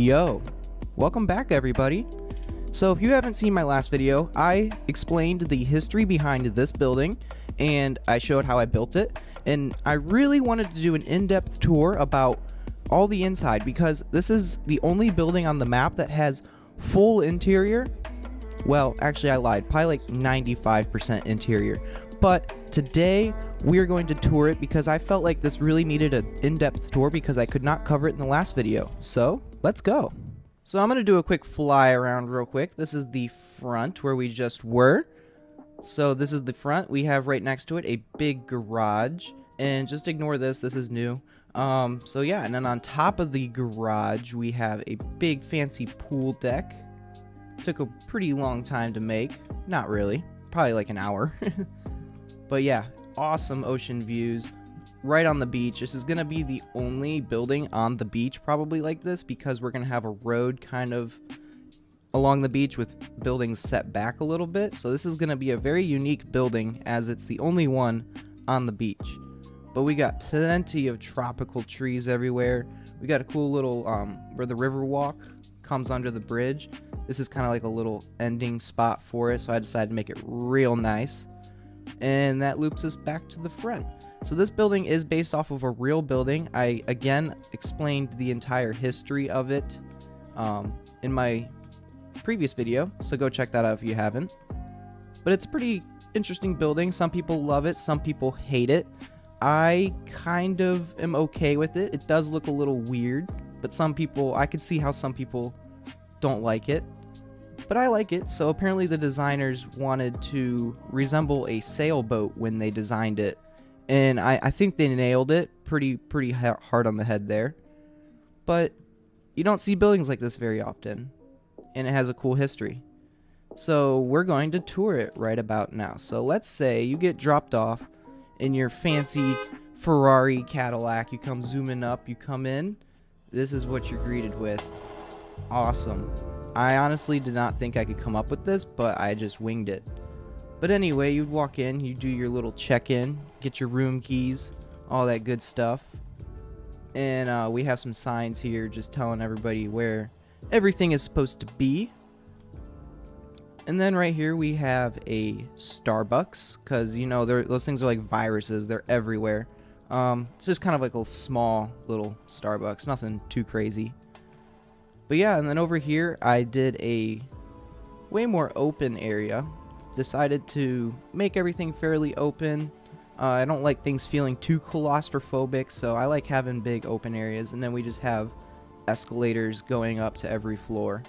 Yo, welcome back everybody. So if you haven't seen my last video, I explained the history behind this building and I showed how I built it, and I really wanted to do an in-depth tour about all the inside because this is the only building on the map that has full interior. Well, actually I lied, probably like 95% interior. But today we are going to tour it because I felt like this really needed an in-depth tour because I could not cover it in the last video. So let's go. So I'm going to do a quick fly around real quick. This is the front where we just were. So this is the front. We have right next to it a big garage. And just ignore this. This is new. So yeah, and then on top of the garage we have a big fancy pool deck. Took a pretty long time to make. Not really. Probably like an hour. But yeah, awesome ocean views right on the beach. This is going to be the only building on the beach probably like this because we're going to have a road kind of along the beach with buildings set back a little bit. So this is going to be a very unique building as it's the only one on the beach. But we got plenty of tropical trees everywhere. We got a cool little where the river walk comes under the bridge. This is kind of like a little ending spot for it, so I decided to make it real nice. And that loops us back to the front. So this building is based off of a real building. I again explained the entire history of it in my previous video, so go check that out if you haven't. But it's a pretty interesting building. Some people love it, some people hate it. I kind of am okay with it. It does look a little weird, but some people, I could see how some people don't like it. But I like it. So apparently the designers wanted to resemble a sailboat when they designed it. And I think they nailed it pretty hard on the head there. But you don't see buildings like this very often. And it has a cool history. So we're going to tour it right about now. So let's say you get dropped off in your fancy Ferrari Cadillac. You come zooming up, you come in. This is what you're greeted with. Awesome. I honestly did not think I could come up with this, but I just winged it. But anyway, you'd walk in, you do your little check-in, get your room keys, all that good stuff. And we have some signs here just telling everybody where everything is supposed to be. And then right here we have a Starbucks, because, you know, those things are like viruses. They're everywhere. It's just kind of like a small little Starbucks, nothing too crazy. But yeah, and then over here I did a way more open area. Decided to make everything fairly open. I don't like things feeling too claustrophobic, so I like having big open areas. And then we just have escalators going up to every floor.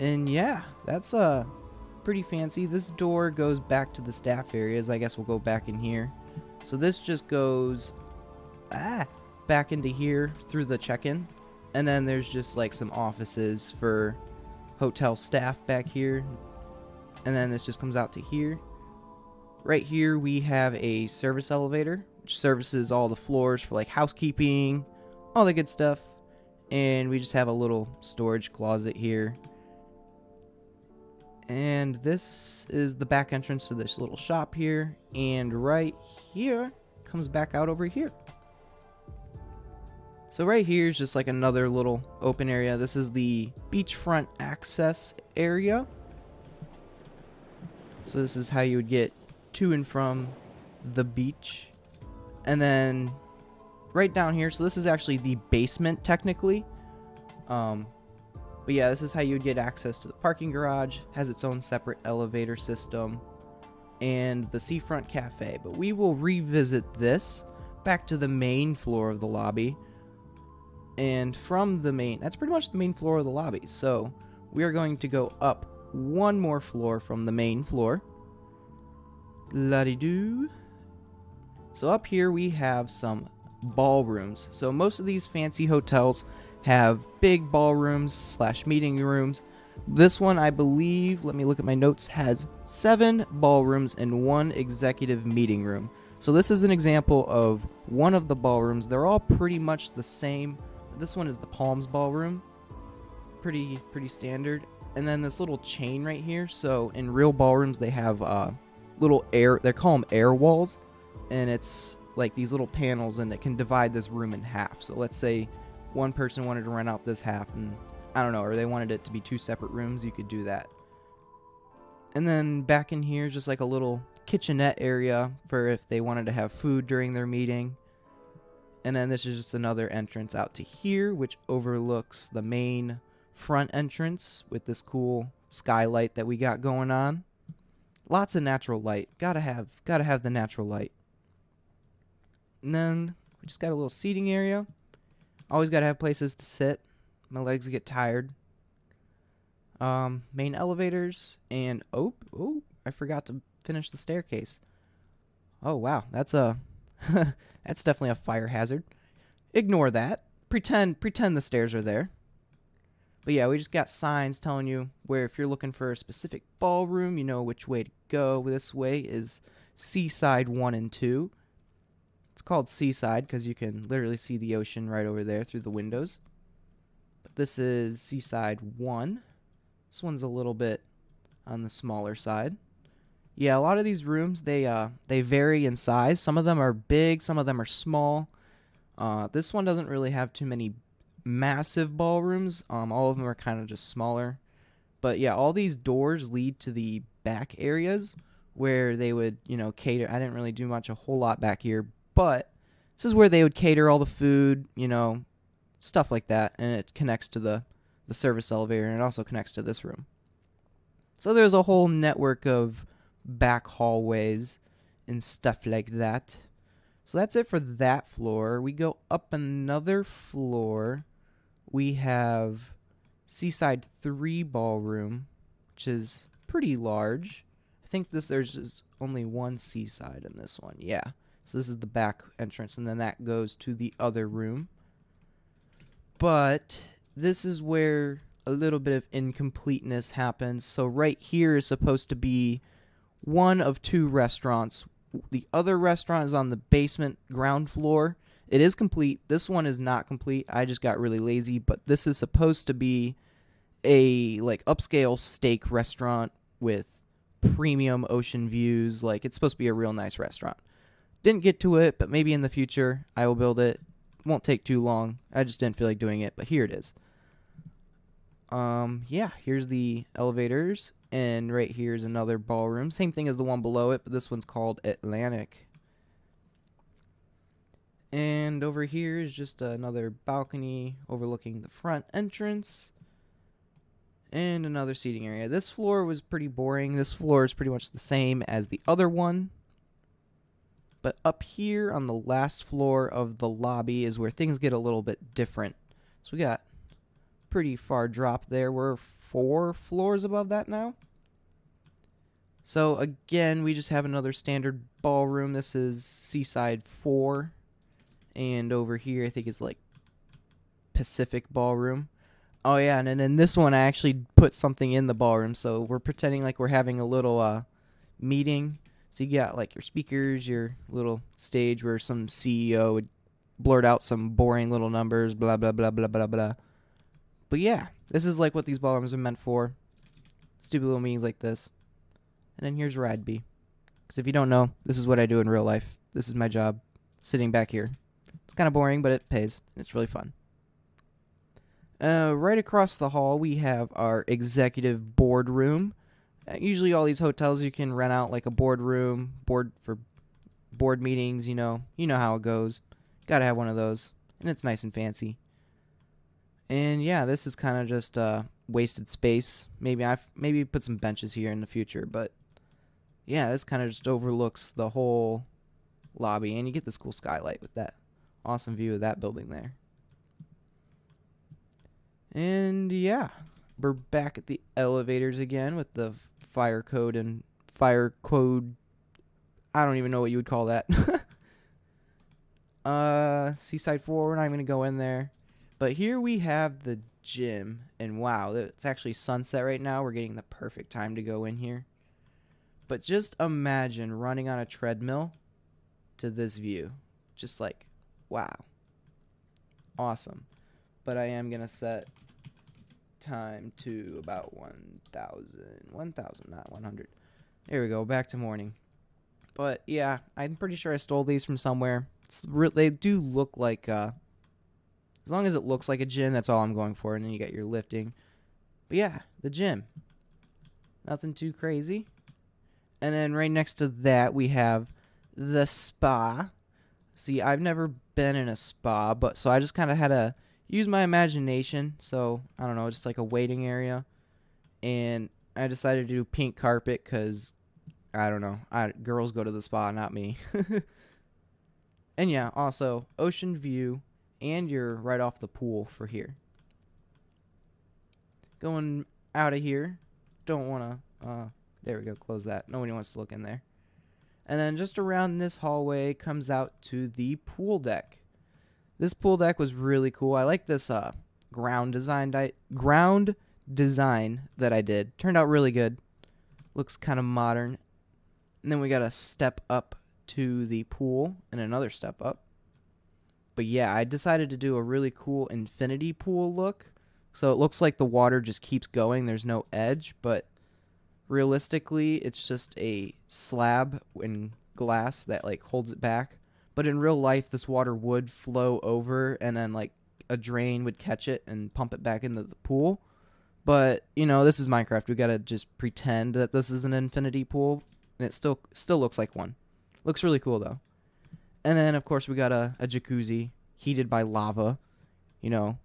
And yeah, that's pretty fancy. This door goes back to the staff areas. I guess we'll go back in here. So this just goes back into here through the check-in. And then there's just like some offices for hotel staff back here. And then this just comes out to here. Right here we have a service elevator, which services all the floors for like housekeeping, all the good stuff. And we just have a little storage closet here. And this is the back entrance to this little shop here. And right here comes back out over here. So right here is just like another little open area. This is the beachfront access area. So this is how you would get to and from the beach. And then right down here, so this is actually the basement technically. But yeah, this is how you would get access to the parking garage. Has its own separate elevator system. And the seafront cafe. But we will revisit this back to the main floor of the lobby. And from the main, that's pretty much the main floor of the lobby. So we are going to go up one more floor from the main floor. La-di-doo. So up here we have some ballrooms. So most of these fancy hotels have big ballrooms / meeting rooms. This one, I believe, let me look at my notes, has 7 ballrooms and 1 executive meeting room. So this is an example of one of the ballrooms. They're all pretty much the same. This one is the Palms Ballroom. Pretty standard. And then this little chain right here. So in real ballrooms they have little air, they call them air walls. And it's like these little panels and it can divide this room in half. So let's say one person wanted to rent out this half, and I don't know, or they wanted it to be 2 separate rooms, you could do that. And then back in here is just like a little kitchenette area for if they wanted to have food during their meeting. And then this is just another entrance out to here, which overlooks the main front entrance with this cool skylight that we got going on. Lots of natural light. Gotta have the natural light. And then we just got a little seating area. Always gotta have places to sit. My legs get tired. Main elevators, and oh, I forgot to finish the staircase. Oh wow, that's that's definitely a fire hazard. Ignore that. Pretend the stairs are there. But yeah, we just got signs telling you where, if you're looking for a specific ballroom, you know which way to go. This way is Seaside 1 and 2. It's called Seaside because you can literally see the ocean right over there through the windows. But this is Seaside 1. This one's a little bit on the smaller side. Yeah, a lot of these rooms, they vary in size. Some of them are big, some of them are small. This one doesn't really have too many massive ballrooms. All of them are kind of just smaller. But yeah, all these doors lead to the back areas where they would, cater. I didn't really do a whole lot back here, but this is where they would cater all the food, stuff like that. And it connects to the service elevator, and it also connects to this room. So there's a whole network of back hallways and stuff like that. So that's it for that floor. We go up another floor. We have Seaside 3 ballroom, which is pretty large. I think there's just only one Seaside in this one. Yeah. So this is the back entrance, and then that goes to the other room. But this is where a little bit of incompleteness happens. So right here is supposed to be one of 2 restaurants. The other restaurant is on the basement ground floor. It is complete. This one is not complete. I just got really lazy, but this is supposed to be a upscale steak restaurant with premium ocean views. It's supposed to be a real nice restaurant. Didn't get to it, but maybe in the future I will build it. Won't take too long. I just didn't feel like doing it, but here it is. Yeah, here's the elevators, and right here is another ballroom. Same thing as the one below it, but this one's called Atlantic. And over here is just another balcony overlooking the front entrance. And another seating area. This floor was pretty boring. This floor is pretty much the same as the other one. But up here on the last floor of the lobby is where things get a little bit different. So we got pretty far drop there. We're 4 floors above that now. So again, we just have another standard ballroom. This is Seaside 4. And over here, I think it's Pacific Ballroom. Oh yeah, and then in this one, I actually put something in the ballroom. So we're pretending like we're having a little meeting. So you got your speakers, your little stage where some CEO would blurt out some boring little numbers, blah, blah, blah, blah, blah, blah. But yeah, this is what these ballrooms are meant for. Stupid little meetings like this. And then here's where I'd be. Because if you don't know, this is what I do in real life. This is my job, sitting back here. It's kind of boring, but it pays. And it's really fun. Right across the hall, we have our executive boardroom. Usually all these hotels, you can rent out a boardroom, for board meetings, you know how it goes. Gotta have one of those. And it's nice and fancy. And yeah, this is kind of just wasted space. Maybe put some benches here in the future, but yeah, this kind of just overlooks the whole lobby, and you get this cool skylight with that awesome view of that building there. And yeah, we're back at the elevators again with the fire code. I don't even know what you would call that. Seaside 4, we're not even going to go in there. But here we have the gym, and wow, it's actually sunset right now. We're getting the perfect time to go in here. But just imagine running on a treadmill to this view. Just wow. Awesome. But I am going to set time to about 1,000, not 100. There we go, back to morning. But yeah, I'm pretty sure I stole these from somewhere. They do look like As long as it looks like a gym, that's all I'm going for. And then you got your lifting. But yeah, the gym. Nothing too crazy. And then right next to that, we have the spa. See, I've never been in a spa, but so I just kind of had to use my imagination. So, I don't know, just like a waiting area. And I decided to do pink carpet because, I don't know, girls go to the spa, not me. And yeah, also, ocean view, and you're right off the pool for here. Going out of here, don't want to, there we go, close that. Nobody wants to look in there. And then just around this hallway comes out to the pool deck. This pool deck was really cool. I like this ground design that I did. Turned out really good. Looks kind of modern. And then we got a step up to the pool and another step up. But yeah, I decided to do a really cool infinity pool look. So it looks like the water just keeps going. There's no edge, but realistically, it's just a slab in glass that like holds it back. But in real life, this water would flow over, and then like a drain would catch it and pump it back into the pool. But you know, this is Minecraft. We gotta just pretend that this is an infinity pool, and it still looks like one. Looks really cool though. And then of course we got a jacuzzi heated by lava. You know,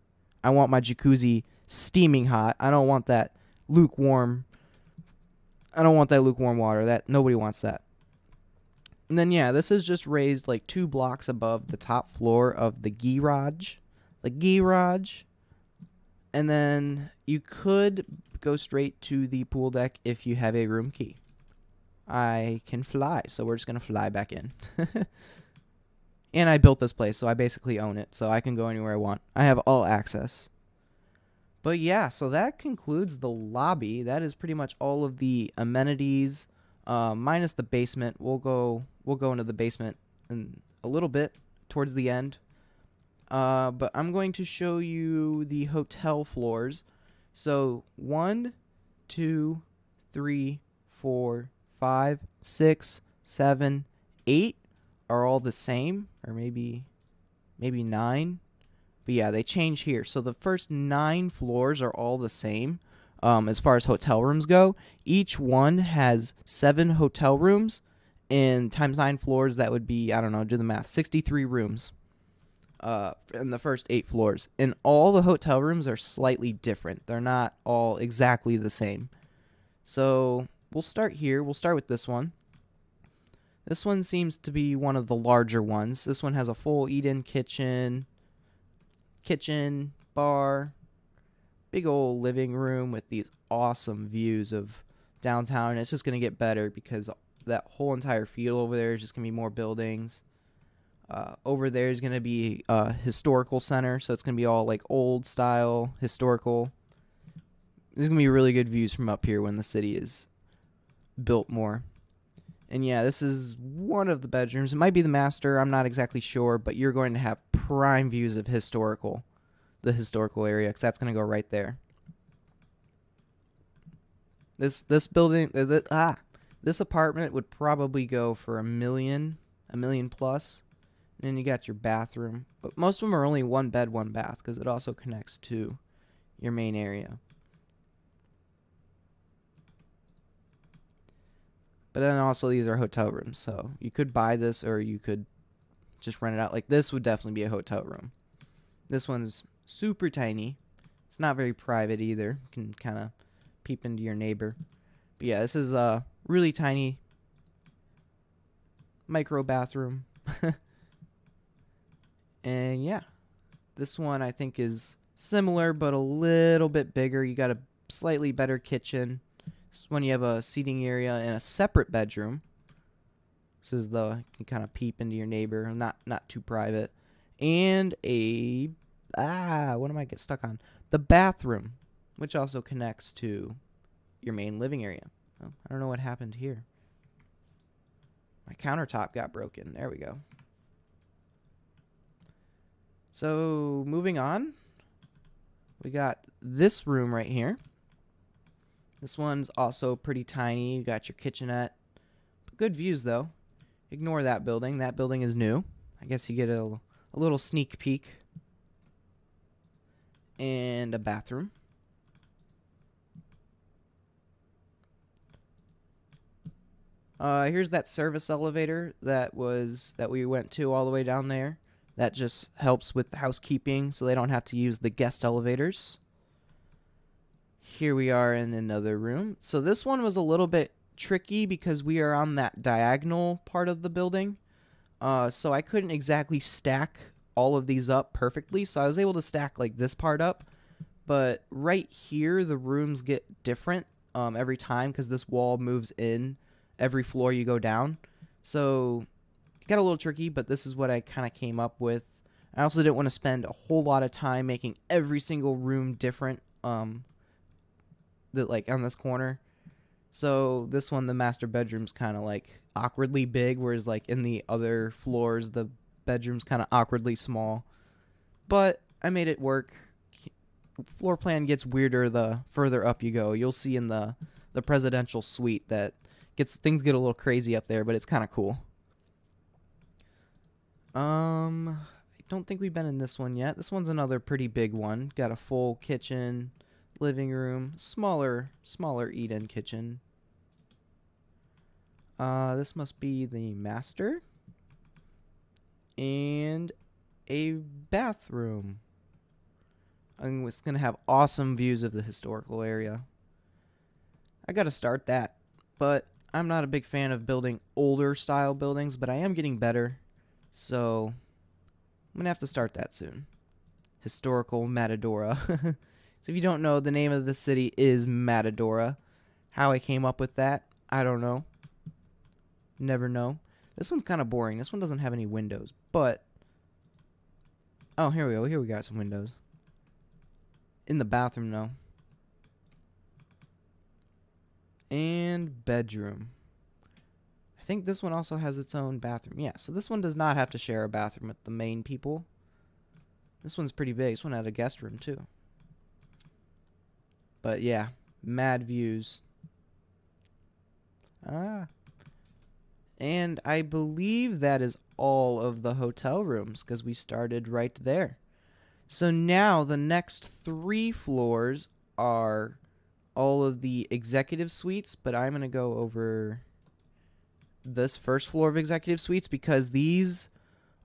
I want my jacuzzi steaming hot. I don't want that lukewarm. I don't want that lukewarm water. That nobody wants that. And then yeah, this is just raised like 2 blocks above the top floor of the garage. The garage. And then you could go straight to the pool deck if you have a room key. I can fly, so we're just going to fly back in. And I built this place, so I basically own it, so I can go anywhere I want. I have all access. But yeah, so that concludes the lobby. That is pretty much all of the amenities, minus the basement. We'll go into the basement in a little bit towards the end. But I'm going to show you the hotel floors. So 1, 2, 3, 4, 5, 6, 7, 8 are all the same, or maybe 9. But yeah, they change here. So the first 9 floors are all the same as far as hotel rooms go. Each one has 7 hotel rooms, and times 9 floors, that would be, I don't know, do the math, 63 rooms in the first 8 floors. And all the hotel rooms are slightly different. They're not all exactly the same. So we'll start here. We'll start with this one. This one seems to be one of the larger ones. This one has a full eat-in kitchen, bar, big old living room with these awesome views of downtown. And it's just going to get better because that whole entire field over there is just going to be more buildings. Over there is going to be a historical center, so it's going to be all like old style, historical. There's going to be really good views from up here when the city is built more. And yeah, this is one of the bedrooms. It might be the master, I'm not exactly sure, but you're going to have prime views of the historical area, because that's going to go right there. This building, this apartment would probably go for $1 million plus. And then you got your bathroom, but most of them are only 1 bed, 1 bath, because it also connects to your main area. But then also these are hotel rooms, so you could buy this or you could just rent it out. Like this would definitely be a hotel room. This one's super tiny. It's not very private either. You can kind of peep into your neighbor. But yeah, this is a really tiny micro bathroom. And yeah, this one I think is similar but a little bit bigger. You got a slightly better kitchen. This one you have a seating area and a separate bedroom. This is you can kind of peep into your neighbor, not too private. And a what am I get stuck on? The bathroom, which also connects to your main living area. Oh, I don't know what happened here. My countertop got broken. There we go. So moving on, we got this room right here. This one's also pretty tiny. You got your kitchenette. Good views, though. Ignore that building. That building is new. I guess you get a little sneak peek. and a bathroom. Here's that service elevator that we went to all the way down there. That just helps with the housekeeping so they don't have to use the guest elevators. Here we are in another room. So this one was a little bit tricky because we are on that diagonal part of the building. So I couldn't exactly stack all of these up perfectly. So I was able to stack like this part up. But right here, the rooms get different every time because this wall moves in every floor you go down. So it got a little tricky, but this is what I kind of came up with. I also didn't want to spend a whole lot of time making every single room different that like on this corner. So this one, the master bedroom's kind of like awkwardly big, whereas like in the other floors, the bedroom's kind of awkwardly small. But I made it work. Floor plan gets weirder the further up you go. You'll see in the presidential suite that things get a little crazy up there, but it's kind of cool. I don't think we've been in this one yet. This one's another pretty big one. Got a full kitchen, living room, smaller eat-in kitchen. This must be the master. And a bathroom. It's going to have awesome views of the historical area. I got to start that. But I'm not a big fan of building older style buildings, but I am getting better. So I'm going to have to start that soon. Historical Matadora. So if you don't know, the name of the city is Matadora. How I came up with that, I don't know. Never know. This one's kind of boring. This one doesn't have any windows, but... Oh, here we go. Here we got some windows. In the bathroom, though. And bedroom. I think this one also has its own bathroom. Yeah, so this one does not have to share a bathroom with the main people. This one's pretty big. This one had a guest room, too. But, yeah. Mad views. And I believe that is all of the hotel rooms, because we started right there. So now the next 3 floors are all of the executive suites, but I'm going to go over this first floor of executive suites because these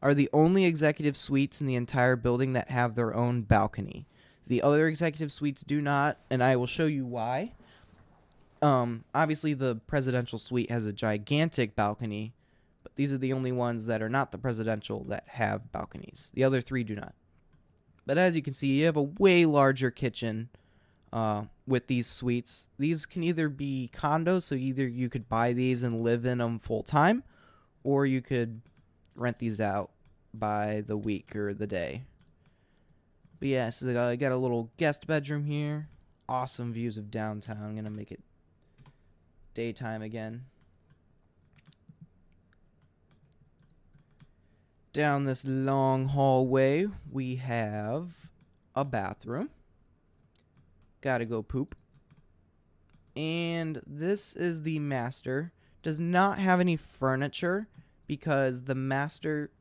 are the only executive suites in the entire building that have their own balcony. The other executive suites do not, and I will show you why. Obviously the presidential suite has a gigantic balcony, but these are the only ones that are not the presidential that have balconies. The other 3 do not. But as you can see, you have a way larger kitchen with these suites. These can either be condos, so either you could buy these and live in them full time, or you could rent these out by the week or the day. But yeah, so I got a little guest bedroom here. Awesome views of downtown. I'm going to make it daytime again. Down this long hallway, we have a bathroom. Gotta go poop. And this is the master. Does not have any furniture because the master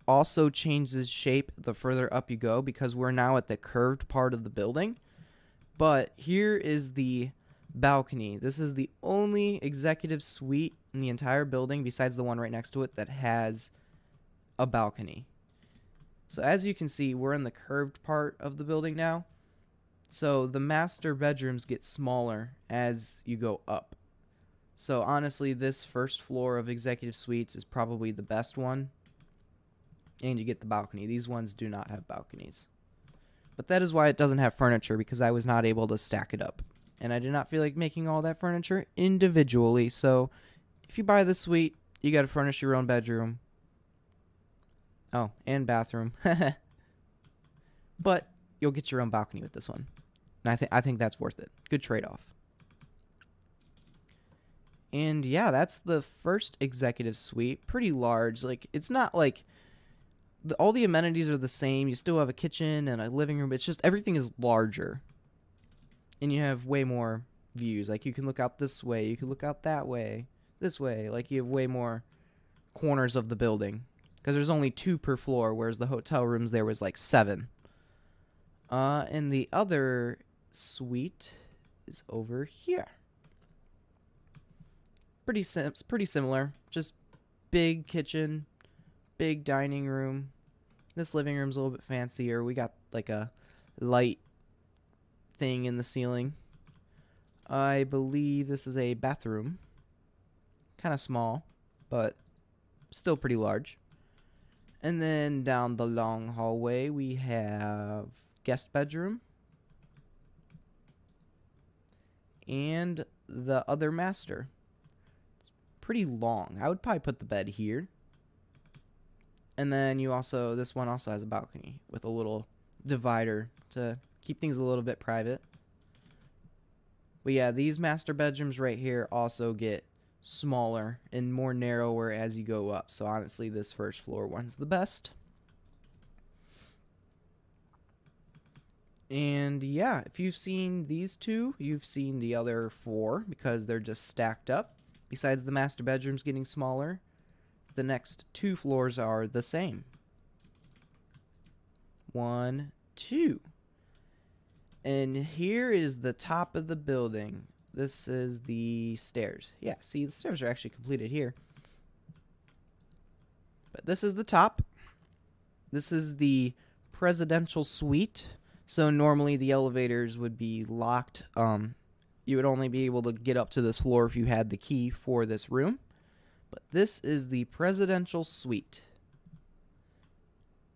also changes shape the further up you go because we're now at the curved part of the building. But here is the balcony. This is the only executive suite in the entire building besides the one right next to it that has a balcony. So as you can see, we're in the curved part of the building now. So the master bedrooms get smaller as you go up. So honestly, this first floor of executive suites is probably the best one. And you get the balcony. These ones do not have balconies. But that is why it doesn't have furniture, because I was not able to stack it up. And I did not feel like making all that furniture individually. So if you buy the suite, you got to furnish your own bedroom. Oh, and bathroom. But you'll get your own balcony with this one. And I think that's worth it. Good trade-off. And yeah, that's the first executive suite. Pretty large. Like, it's not like all the amenities are the same. You still have a kitchen and a living room. It's just everything is larger. And you have way more views. Like, you can look out this way. You can look out that way. This way. Like, you have way more corners of the building. Because there's only 2 per floor, whereas the hotel rooms there was like 7. And the other suite is over here. Pretty similar. Just big kitchen, big dining room. This living room's a little bit fancier. We got like a light thing in the ceiling. I believe this is a bathroom. Kind of small, but still pretty large. And then down the long hallway we have guest bedroom and the other master. It's pretty long. I would probably put the bed here. And then this one also has a balcony with a little divider to keep things a little bit private. But yeah, these master bedrooms right here also get smaller and more narrower as you go up. So honestly, this first floor one's the best. And yeah, if you've seen these two, you've seen the other four because they're just stacked up. Besides the master bedrooms getting smaller, the next two floors are the same. 1, 2. And here is the top of the building. This is the stairs. Yeah, see, the stairs are actually completed here. But this is the top. This is the presidential suite. So normally the elevators would be locked. You would only be able to get up to this floor if you had the key for this room. But this is the presidential suite.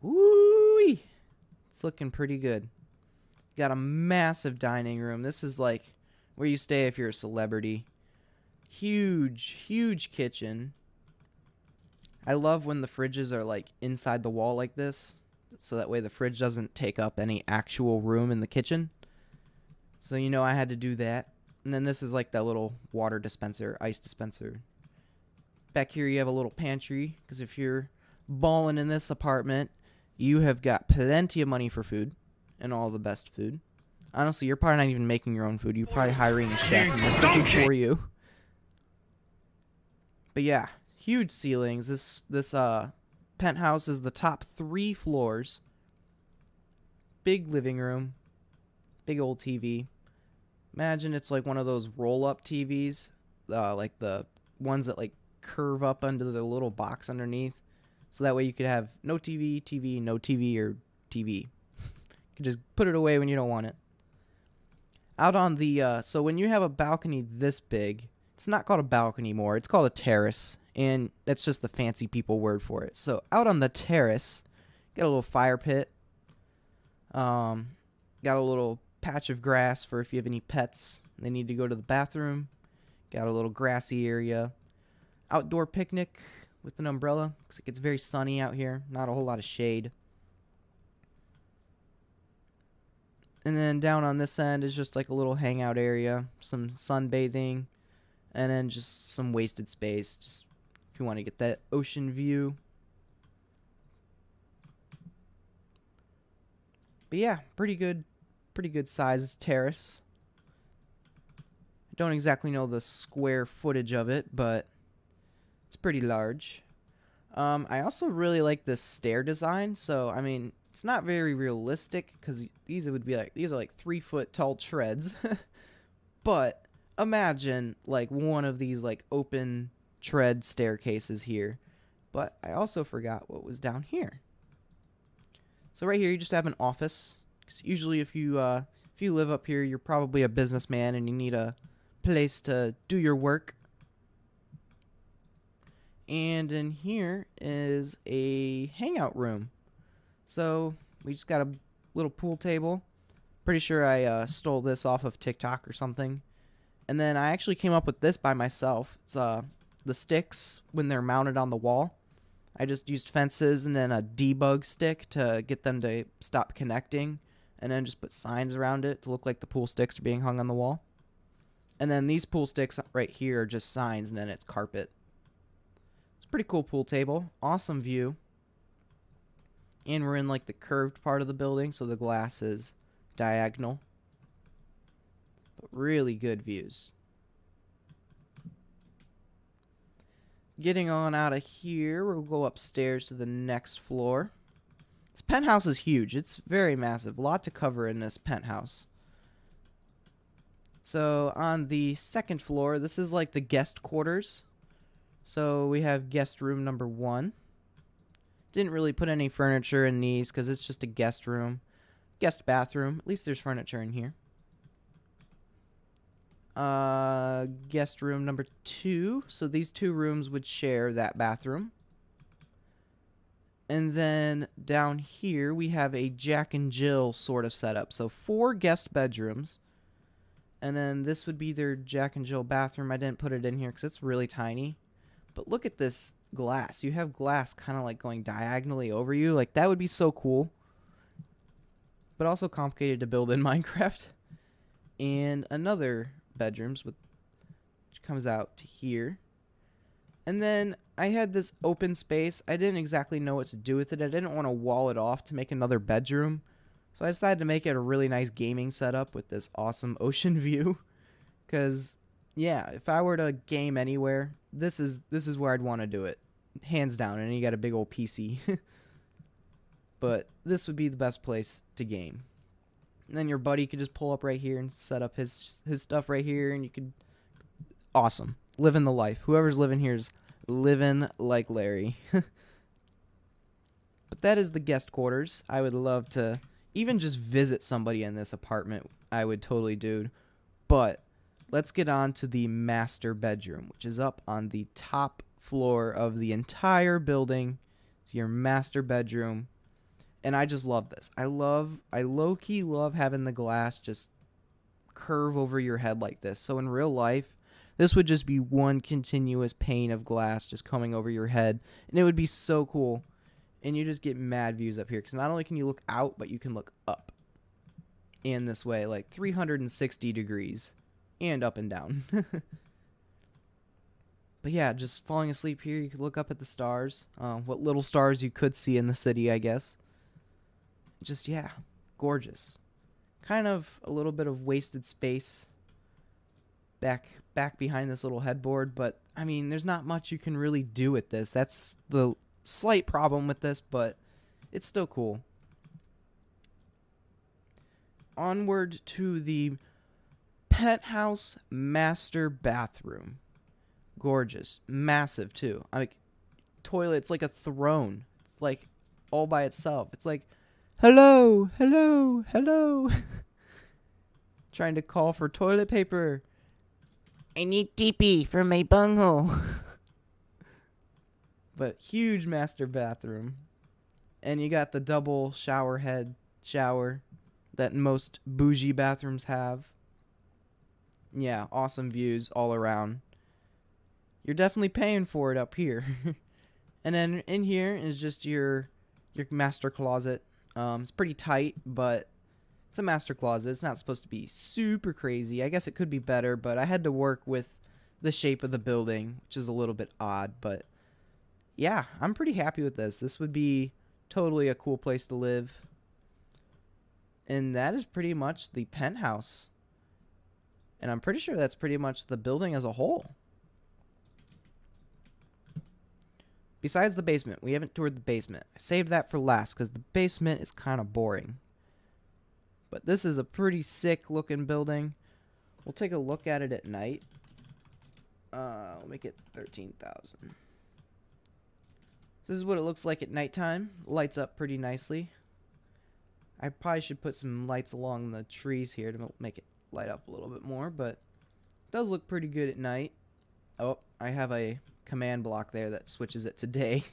Woo-wee! It's looking pretty good. Got a massive dining room. This is like where you stay if you're a celebrity. Huge, huge kitchen. I love when the fridges are like inside the wall like this, so that way the fridge doesn't take up any actual room in the kitchen. So you know I had to do that. And then this is like that little water dispenser, ice dispenser. Back here you have a little pantry, because if you're balling in this apartment, you have got plenty of money for food and all the best food. Honestly, you're probably not even making your own food. You're probably hiring a chef and they're cooking for you. But yeah, huge ceilings. This penthouse is the top 3 floors. Big living room. Big old TV. Imagine it's like one of those roll-up TVs, like the ones that like curve up under the little box underneath. So that way you could have no TV, TV, no TV, or TV. You can just put it away when you don't want it. Out on the, so when you have a balcony this big, it's not called a balcony anymore. It's called a terrace. And that's just the fancy people word for it. So out on the terrace, got a little fire pit. Got a little patch of grass for if you have any pets. They need to go to the bathroom. Got a little grassy area. Outdoor picnic with an umbrella because it gets very sunny out here. Not a whole lot of shade. And then down on this end is just like a little hangout area. Some sunbathing. And then just some wasted space. Just if you want to get that ocean view. But yeah, pretty good sized terrace. I don't exactly know the square footage of it, but it's pretty large. I also really like this stair design. So, I mean, it's not very realistic because these are like 3-foot tall treads. But imagine like one of these like open tread staircases here. But I also forgot what was down here. So right here you just have an office. 'Cause usually if you live up here, you're probably a businessman and you need a place to do your work. And in here is a hangout room. So we just got a little pool table. Pretty sure I stole this off of TikTok or something. And then I actually came up with this by myself. It's the sticks when they're mounted on the wall. I just used fences and then a debug stick to get them to stop connecting. And then just put signs around it to look like the pool sticks are being hung on the wall. And then these pool sticks right here are just signs and then it's carpet. It's a pretty cool pool table. Awesome view. And we're in like the curved part of the building, so the glass is diagonal. But really good views. Getting on out of here, we'll go upstairs to the next floor. This penthouse is huge. It's very massive. A lot to cover in this penthouse. So on the second floor, this is like the guest quarters. So we have guest room number 1. Didn't really put any furniture in these because it's just a guest room. Guest bathroom. At least there's furniture in here. Guest room number 2. So these 2 rooms would share that bathroom. And then down here we have a Jack and Jill sort of setup. So 4 guest bedrooms. And then this would be their Jack and Jill bathroom. I didn't put it in here because it's really tiny. But look at this glass. You have glass kind of like going diagonally over you. Like, that would be so cool. But also complicated to build in Minecraft. And another bedrooms which comes out to here. And then I had this open space. I didn't exactly know what to do with it. I didn't want to wall it off to make another bedroom. So I decided to make it a really nice gaming setup with this awesome ocean view. Because, yeah, if I were to game anywhere, this is where I'd want to do it. Hands down. And you got a big old PC. But this would be the best place to game. And then your buddy could just pull up right here and set up his stuff right here. And you could... Awesome. Living the life. Whoever's living here is living like Larry. But that is the guest quarters. I would love to even just visit somebody in this apartment. I would totally do. But let's get on to the master bedroom, which is up on the top floor of the entire building. It's your master bedroom. And I just love this. I low-key love having the glass just curve over your head like this. So in real life, this would just be one continuous pane of glass just coming over your head. And it would be so cool. And you just get mad views up here. Because not only can you look out, but you can look up. And this way, like 360 degrees. And up and down. But yeah, just falling asleep here, you could look up at the stars. What little stars you could see in the city, I guess. Just, yeah, gorgeous. Kind of a little bit of wasted space back behind this little headboard, but I mean, there's not much you can really do with this. That's the slight problem with this, but it's still cool. Onward to the penthouse master bathroom. Gorgeous. Massive, too. I mean, toilet's like a throne. It's like all by itself. It's like, hello, hello, hello. Trying to call for toilet paper. I need TP for my bunghole. But huge master bathroom. And you got the double shower head shower that most bougie bathrooms have. Yeah, awesome views all around. You're definitely paying for it up here. And then in here is just your master closet. It's pretty tight, but it's a master closet. It's not supposed to be super crazy. I guess it could be better, but I had to work with the shape of the building, which is a little bit odd. But yeah, I'm pretty happy with this. This would be totally a cool place to live. And that is pretty much the penthouse. And I'm pretty sure that's pretty much the building as a whole. Besides the basement, we haven't toured the basement. I saved that for last because the basement is kind of boring. But this is a pretty sick looking building. We'll take a look at it at night. We'll make it 13,000. This is what it looks like at nighttime. Lights up pretty nicely. I probably should put some lights along the trees here to make it light up a little bit more, but it does look pretty good at night. Oh, I have a command block there that switches it to day.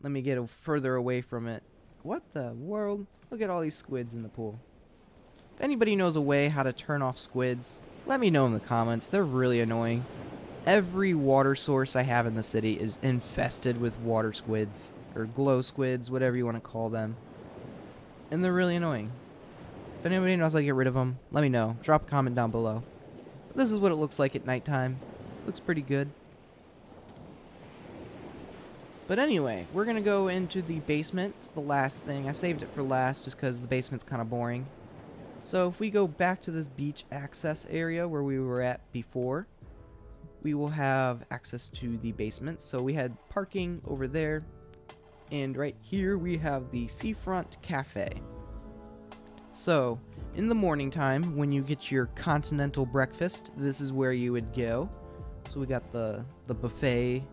Let me get further away from it. What the world? Look at all these squids in the pool. If anybody knows a way how to turn off squids, let me know in the comments. They're really annoying. Every water source I have in the city is infested with water squids, or glow squids, whatever you want to call them. And they're really annoying. If anybody knows how to get rid of them, let me know. Drop a comment down below. But this is what it looks like at nighttime. Looks pretty good. But anyway, we're going to go into the basement. It's the last thing. I saved it for last just because the basement's kind of boring. So if we go back to this beach access area where we were at before, we will have access to the basement. So we had parking over there. And right here we have the Seafront Cafe. So, in the morning time, when you get your continental breakfast, this is where you would go. So we got the buffet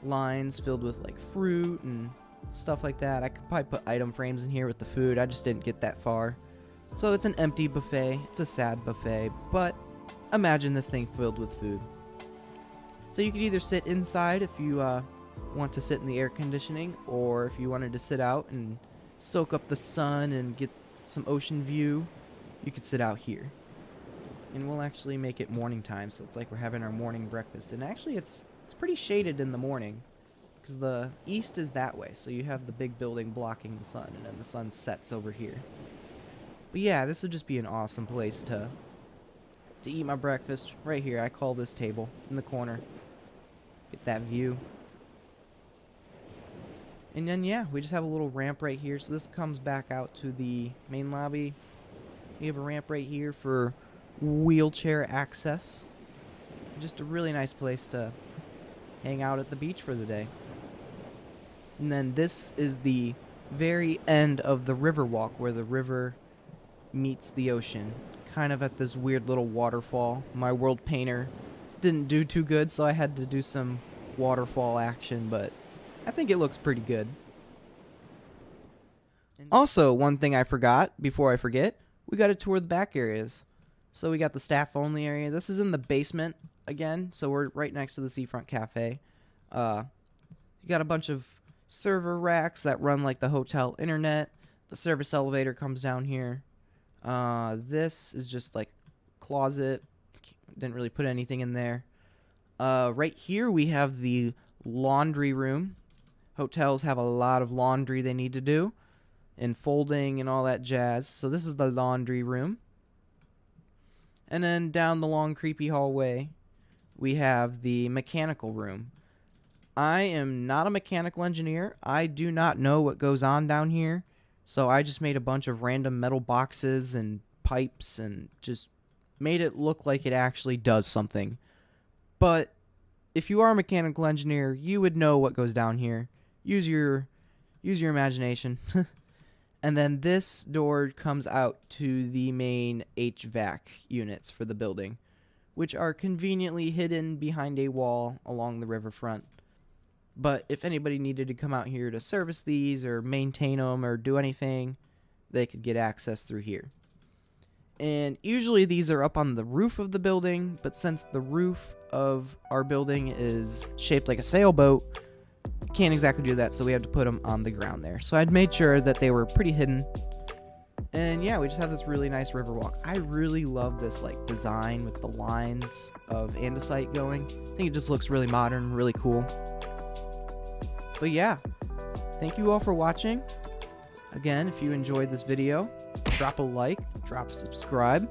lines filled with like fruit and stuff like that. I could probably put item frames in here with the food. I just didn't get that far. So it's an empty buffet. It's a sad buffet, but imagine this thing filled with food. So you could either sit inside if you want to sit in the air conditioning, or if you wanted to sit out and soak up the sun and get some ocean view, you could sit out here. And we'll actually make it morning time, so it's like we're having our morning breakfast. And actually it's pretty shaded in the morning, because the east is that way, so you have the big building blocking the sun, and then the sun sets over here. But yeah, this would just be an awesome place to eat my breakfast right here. I call this table in the corner. Get that view. And then yeah, we just have a little ramp right here, so this comes back out to the main lobby. We have a ramp right here for wheelchair access. Just a really nice place to hang out at the beach for the day. And then this is the very end of the river walk, where the river meets the ocean, kind of at this weird little waterfall. My world painter didn't do too good, so I had to do some waterfall action, but I think it looks pretty good. Also, one thing I forgot before I forget, we got to tour the back areas. So we got the staff only area. This is in the basement again, so we're right next to the Seafront Cafe. You got a bunch of server racks that run like the hotel internet. The service elevator comes down here. This is just like closet. Didn't really put anything in there. Right here we have the laundry room. Hotels have a lot of laundry they need to do, and folding and all that jazz. So this is the laundry room. And then down the long creepy hallway we have the mechanical room. I am not a mechanical engineer. I do not know what goes on down here. So I just made a bunch of random metal boxes and pipes and just made it look like it actually does something. But if you are a mechanical engineer, you would know what goes down here. Use your imagination. And then this door comes out to the main HVAC units for the building, which are conveniently hidden behind a wall along the riverfront. But if anybody needed to come out here to service these or maintain them or do anything, they could get access through here. And usually these are up on the roof of the building, but since the roof of our building is shaped like a sailboat, can't exactly do that, so we have to put them on the ground there. So I'd made sure that they were pretty hidden. And yeah, we just have this really nice river walk. I really love this like design with the lines of andesite going. I think it just looks really modern, really cool. But yeah, thank you all for watching. Again, if you enjoyed this video, drop a like, drop a subscribe,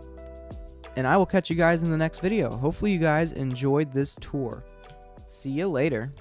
and I will catch you guys in the next video. Hopefully you guys enjoyed this tour. See you later.